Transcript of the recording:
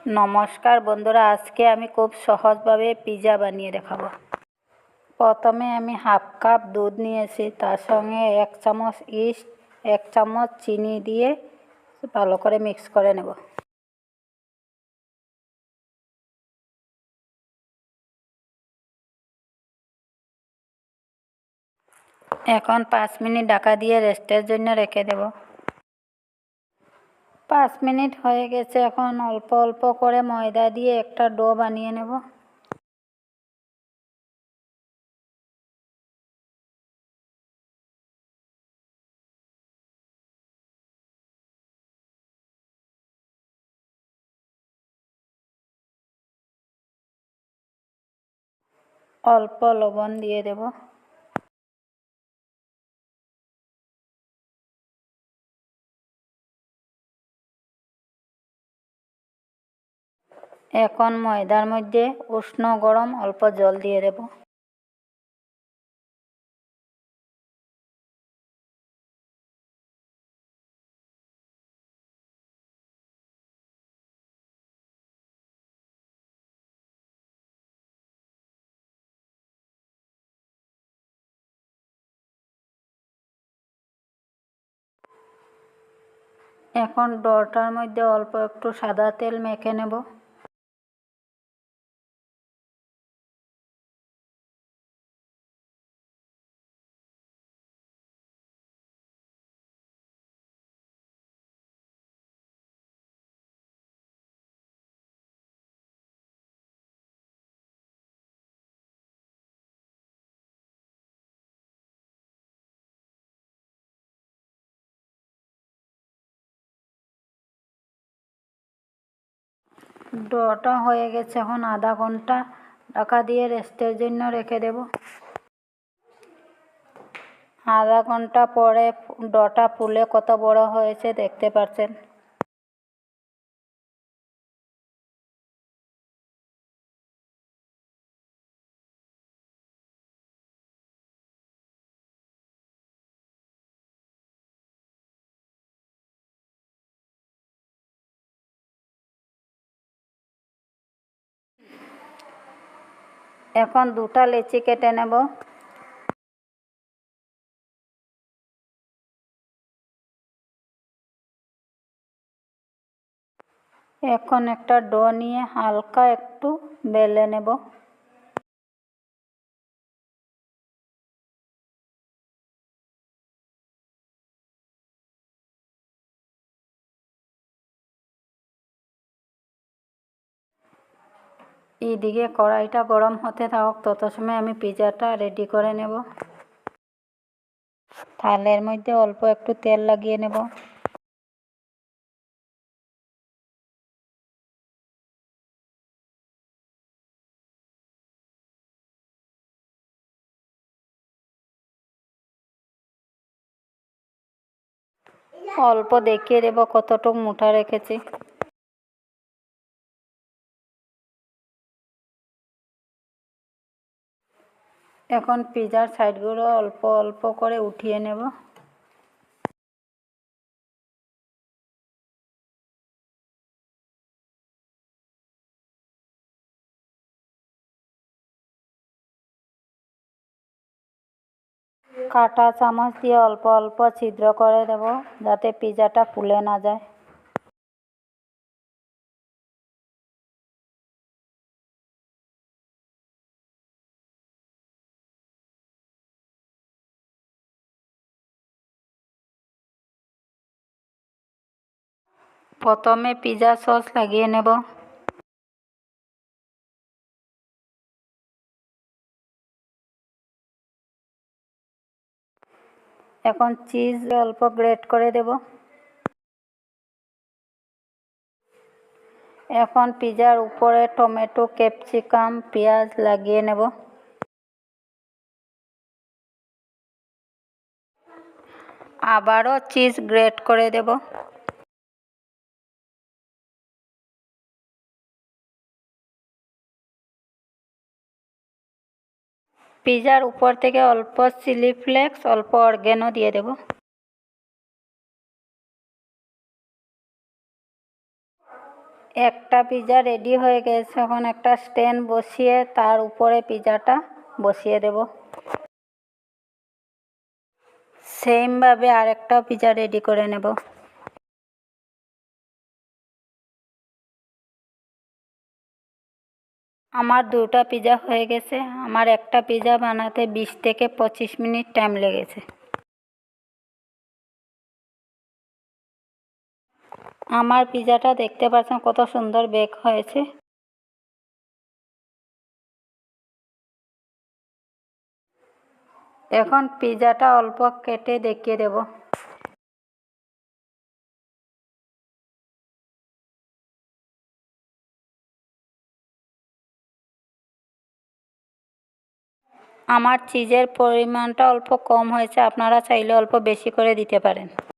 নমস্কার বন্ধুরা, আজকে আমি খুব সহজভাবে পিৎজা বানিয়ে দেখাবো। প্রথমে আমি হাফ কাপ দুধ নিয়েছি, তার সঙ্গে 1 চামচ ইস্ট, 1 চামচ চিনি দিয়ে ভালো করে মিক্স করে নেব। এখন 5 মিনিট ঢাকা দিয়ে রেস্টের জন্য রেখে দেব। 5 মিনিট হয়ে গেছে। এখন অল্প অল্প করে ময়দা দিয়ে একটা ডো বানিয়ে নেব। অল্প লবণ দিয়ে দেব। এখন ময়দার মধ্যে উষ্ণ গরম অল্প জল দিয়ে দেব। এখন ডোটার মধ্যে অল্প একটু সাদা তেল মেখে নেব। ডোটা হয়ে গেছে। এখন আধা ঘন্টা ঢাকা দিয়ে রেস্টের জন্য রেখে দেব। আধা ঘন্টা পরে ডোটা ফুলে কত বড় হয়েছে দেখতে পাচ্ছেন। এখন দুটা লেচি কেটে নেব। এখন একটা ডো নিয়ে হালকা একটু বেলে নেব। এইদিকে কড়াইটা গরম হতে থাকুক, তত সময় আমি পিৎজাটা রেডি করে নেব। থালের মধ্যে অল্প একটু তেল লাগিয়ে নেব। অল্প দেখিয়ে দেব কতটুকু মোটা রেখেছি। এখন পিৎজার সাইডগুলো অল্প অল্প করে উঠিয়ে নেব। কাঁটা চামচ দিয়ে অল্প অল্প ছিদ্র করে দেব, যাতে পিৎজাটা ফুলে না যায়। প্রথমে পিৎজা সস লাগিয়ে নেব। এখন চিজ অল্প গ্রেট করে দেব। এখন পিৎজার উপরে টমেটো, ক্যাপসিকাম, পেঁয়াজ লাগিয়ে নেব। আবারও চিজ গ্রেট করে দেব। পিৎজার উপর থেকে অল্প চিলি ফ্লেক্স, অল্প অরিগ্যানো দিয়ে দেব। একটা পিৎজা রেডি হয়ে গেছে। এখন একটা স্ট্যান্ড বসিয়ে তার উপরে পিৎজাটা বসিয়ে দেব। সেমভাবে আরেকটা পিৎজা রেডি করে নেব। আমার দুটো পিৎজা হয়ে গেছে। আমার একটা পিৎজা বানাতে 20 থেকে 25 মিনিট টাইম লেগেছে। আমার পিৎজাটা দেখতে পাচ্ছেন কত সুন্দর বেক হয়েছে। এখন পিৎজাটা অল্প কেটে দেখিয়ে দেব। আমার চিজের পরিমাণটা অল্প কম হয়েছে, আপনারা চাইলে অল্প বেশি করে দিতে পারেন।